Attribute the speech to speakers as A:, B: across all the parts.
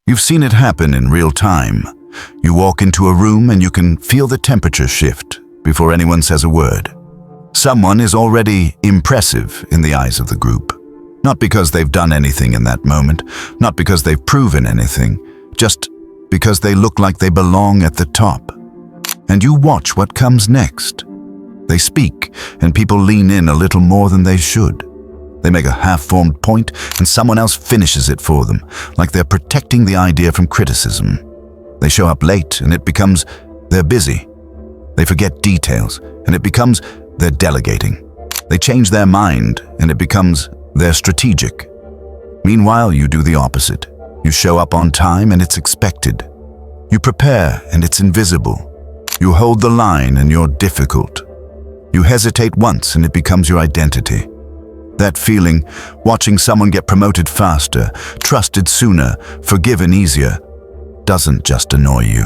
A: You've seen it happen in real time. You walk into a room and you can feel the temperature shift before anyone says a word. Someone is already impressive in the eyes of the group. Not because they've done anything in that moment, not because they've proven anything, just because they look like they belong at the top. And you watch what comes next. They speak, and people lean in a little more than they should. They make a half-formed point, and someone else finishes it for them, like they're protecting the idea from criticism. They show up late, and it becomes they're busy. They forget details, and it becomes they're delegating. They change their mind, and it becomes they're strategic. Meanwhile, you do the opposite. You show up on time, and it's expected. You prepare, and it's invisible. You hold the line, and you're difficult. You hesitate once, and it becomes your identity. That feeling, watching someone get promoted faster, trusted sooner, forgiven easier, doesn't just annoy you.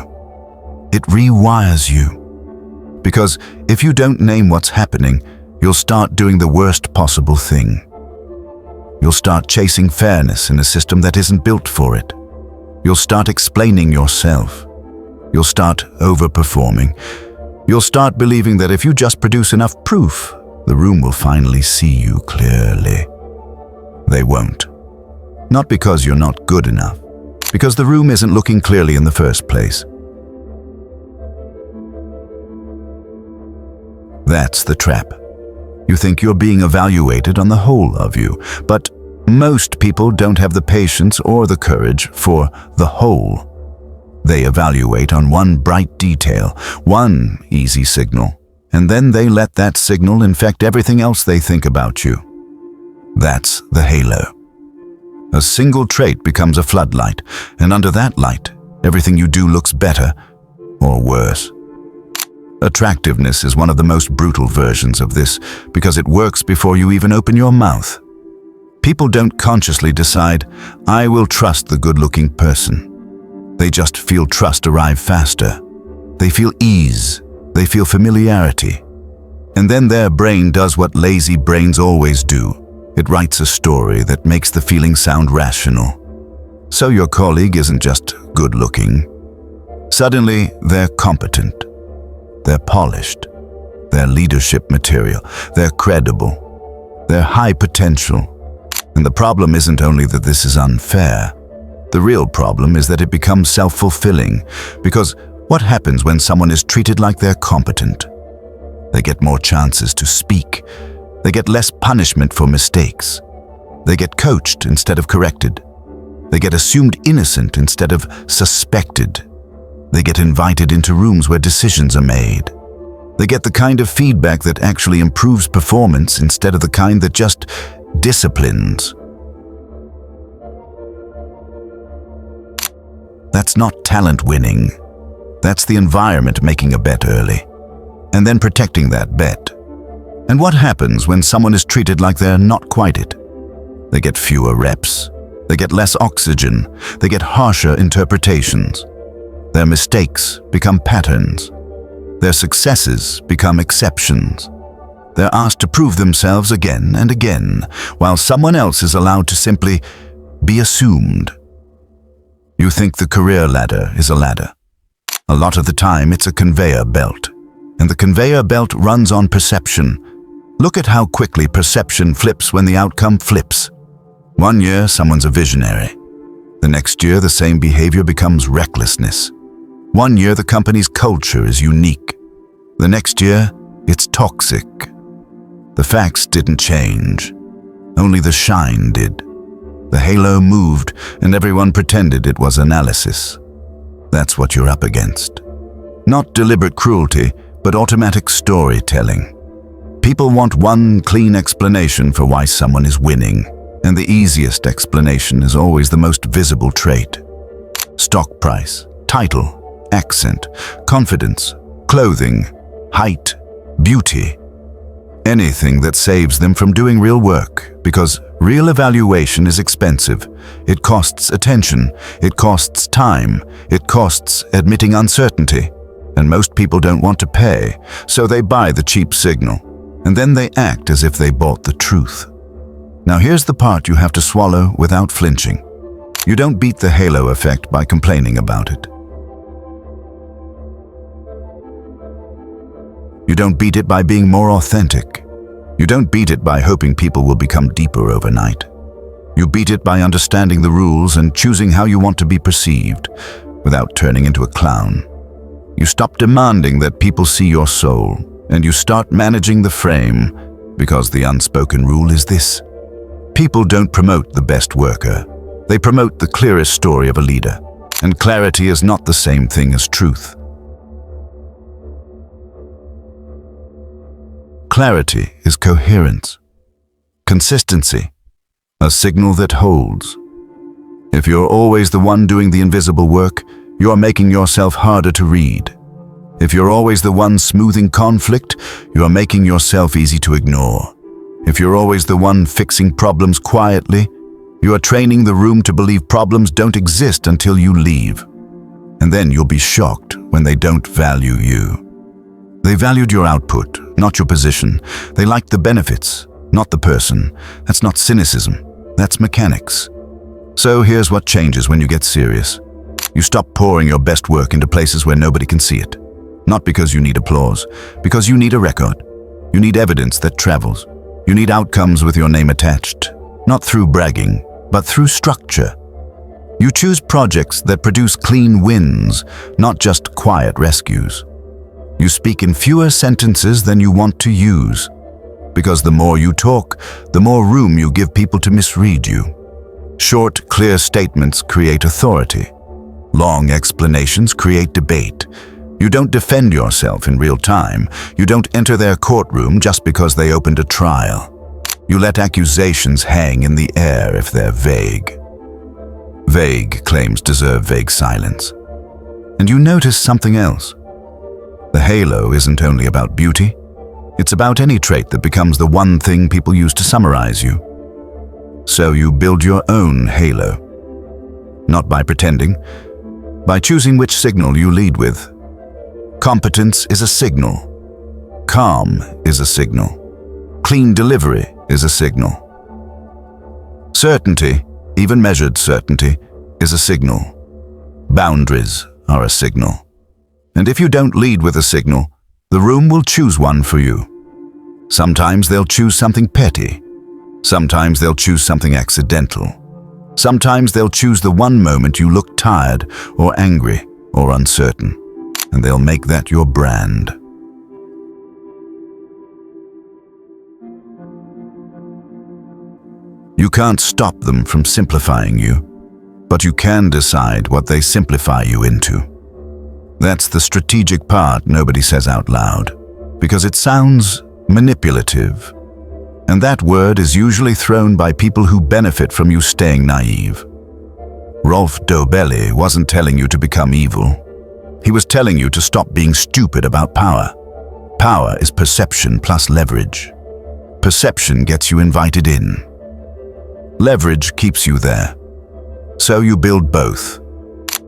A: It rewires you. Because if you don't name what's happening, you'll start doing the worst possible thing. You'll start chasing fairness in a system that isn't built for it. You'll start explaining yourself. You'll start overperforming. You'll start believing that if you just produce enough proof, the room will finally see you clearly. They won't. Not because you're not good enough, because the room isn't looking clearly in the first place. That's the trap. You think you're being evaluated on the whole of you, but most people don't have the patience or the courage for the whole. They evaluate on one bright detail, one easy signal, and then they let that signal infect everything else they think about you. That's the halo. A single trait becomes a floodlight, and under that light, everything you do looks better or worse. Attractiveness is one of the most brutal versions of this because it works before you even open your mouth. People don't consciously decide, I will trust the good-looking person. They just feel trust arrive faster. They feel ease. They feel familiarity. And then their brain does what lazy brains always do. It writes a story that makes the feeling sound rational. So your colleague isn't just good-looking. Suddenly, they're competent. They're polished. They're leadership material. They're credible. They're high potential. And the problem isn't only that this is unfair. The real problem is that it becomes self-fulfilling, because what happens when someone is treated like they're competent? They get more chances to speak. They get less punishment for mistakes. They get coached instead of corrected. They get assumed innocent instead of suspected. They get invited into rooms where decisions are made. They get the kind of feedback that actually improves performance instead of the kind that just disciplines. That's not talent winning. That's the environment making a bet early, and then protecting that bet. And what happens when someone is treated like they're not quite it? They get fewer reps. They get less oxygen. They get harsher interpretations. Their mistakes become patterns. Their successes become exceptions. They're asked to prove themselves again and again, while someone else is allowed to simply be assumed. You think the career ladder is a ladder. A lot of the time, it's a conveyor belt. And the conveyor belt runs on perception. Look at how quickly perception flips when the outcome flips. One year, someone's a visionary. The next year, the same behavior becomes recklessness. One year, the company's culture is unique. The next year, it's toxic. The facts didn't change. Only the shine did. The halo moved, and everyone pretended it was analysis. That's what you're up against. Not deliberate cruelty, but automatic storytelling. People want one clean explanation for why someone is winning, and the easiest explanation is always the most visible trait. Stock price, title, accent, confidence, clothing, height, beauty. Anything that saves them from doing real work, because real evaluation is expensive. It costs attention, it costs time, it costs admitting uncertainty. And most people don't want to pay, so they buy the cheap signal, and then they act as if they bought the truth. Now here's the part you have to swallow without flinching. You don't beat the halo effect by complaining about it. You don't beat it by being more authentic. You don't beat it by hoping people will become deeper overnight. You beat it by understanding the rules and choosing how you want to be perceived, without turning into a clown. You stop demanding that people see your soul, and you start managing the frame, because the unspoken rule is this: people don't promote the best worker. They promote the clearest story of a leader, and clarity is not the same thing as truth. Clarity is coherence. Consistency, a signal that holds. If you're always the one doing the invisible work, you're making yourself harder to read. If you're always the one smoothing conflict, you are making yourself easy to ignore. If you're always the one fixing problems quietly, you are training the room to believe problems don't exist until you leave. And then you'll be shocked when they don't value you. They valued your output, not your position. They liked the benefits, not the person. That's not cynicism, that's mechanics. So here's what changes when you get serious. You stop pouring your best work into places where nobody can see it. Not because you need applause, because you need a record. You need evidence that travels. You need outcomes with your name attached, not through bragging, but through structure. You choose projects that produce clean wins, not just quiet rescues. You speak in fewer sentences than you want to use, because the more you talk, the more room you give people to misread you. Short, clear statements create authority. Long explanations create debate. You don't defend yourself in real time. You don't enter their courtroom just because they opened a trial. You let accusations hang in the air if they're vague. Vague claims deserve vague silence. And you notice something else. The halo isn't only about beauty. It's about any trait that becomes the one thing people use to summarize you. So you build your own halo. Not by pretending, by choosing which signal you lead with. Competence is a signal. Calm is a signal. Clean delivery is a signal. Certainty, even measured certainty, is a signal. Boundaries are a signal. And if you don't lead with a signal, the room will choose one for you. Sometimes they'll choose something petty. Sometimes they'll choose something accidental. Sometimes they'll choose the one moment you look tired or angry or uncertain, and they'll make that your brand. You can't stop them from simplifying you, but you can decide what they simplify you into. That's the strategic part nobody says out loud, because it sounds manipulative. And that word is usually thrown by people who benefit from you staying naive. Rolf Dobelli wasn't telling you to become evil. He was telling you to stop being stupid about power. Power is perception plus leverage. Perception gets you invited in. Leverage keeps you there. So you build both.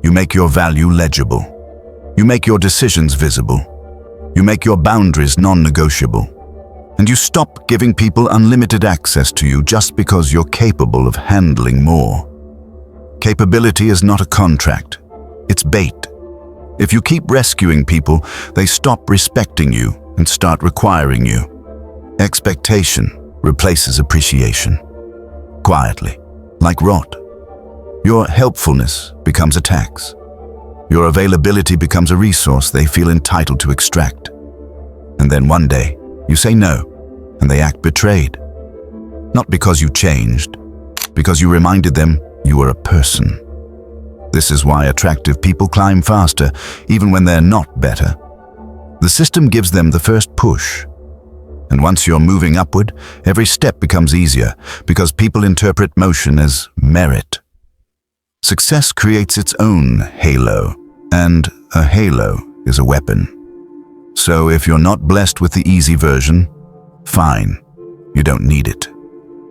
A: You make your value legible. You make your decisions visible. You make your boundaries non-negotiable. And you stop giving people unlimited access to you just because you're capable of handling more. Capability is not a contract. It's bait. If you keep rescuing people, they stop respecting you and start requiring you. Expectation replaces appreciation. Quietly, like rot. Your helpfulness becomes a tax. Your availability becomes a resource they feel entitled to extract. And then one day, you say no, and they act betrayed. Not because you changed, because you reminded them you were a person. This is why attractive people climb faster, even when they're not better. The system gives them the first push. And once you're moving upward, every step becomes easier, because people interpret motion as merit. Success creates its own halo, and a halo is a weapon. So if you're not blessed with the easy version, fine, you don't need it.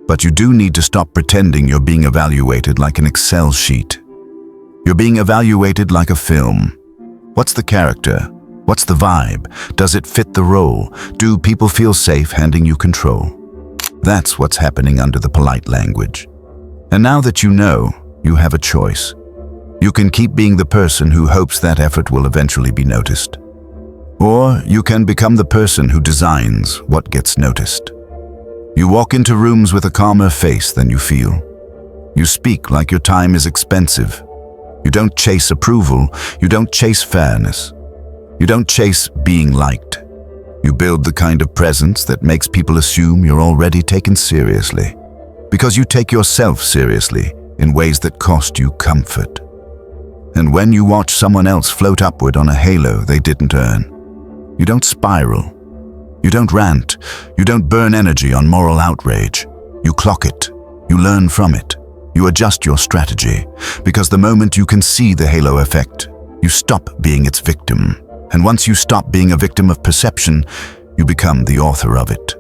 A: But you do need to stop pretending you're being evaluated like an Excel sheet. You're being evaluated like a film. What's the character? What's the vibe? Does it fit the role? Do people feel safe handing you control? That's what's happening under the polite language. And now that you know, you have a choice. You can keep being the person who hopes that effort will eventually be noticed. Or you can become the person who designs what gets noticed. You walk into rooms with a calmer face than you feel. You speak like your time is expensive. You don't chase approval. You don't chase fairness. You don't chase being liked. You build the kind of presence that makes people assume you're already taken seriously. Because you take yourself seriously in ways that cost you comfort. And when you watch someone else float upward on a halo they didn't earn, you don't spiral. You don't rant. You don't burn energy on moral outrage. You clock it. You learn from it. You adjust your strategy. Because the moment you can see the halo effect, you stop being its victim. And once you stop being a victim of perception, you become the author of it.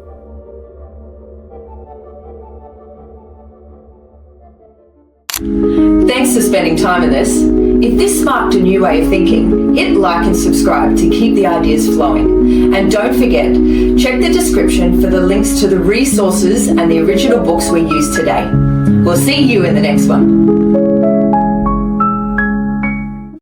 B: Thanks for spending time in this. If this sparked a new way of thinking, hit like and subscribe to keep the ideas flowing. And don't forget, check the description for the links to the resources and the original books we used today. We'll see you in the next one.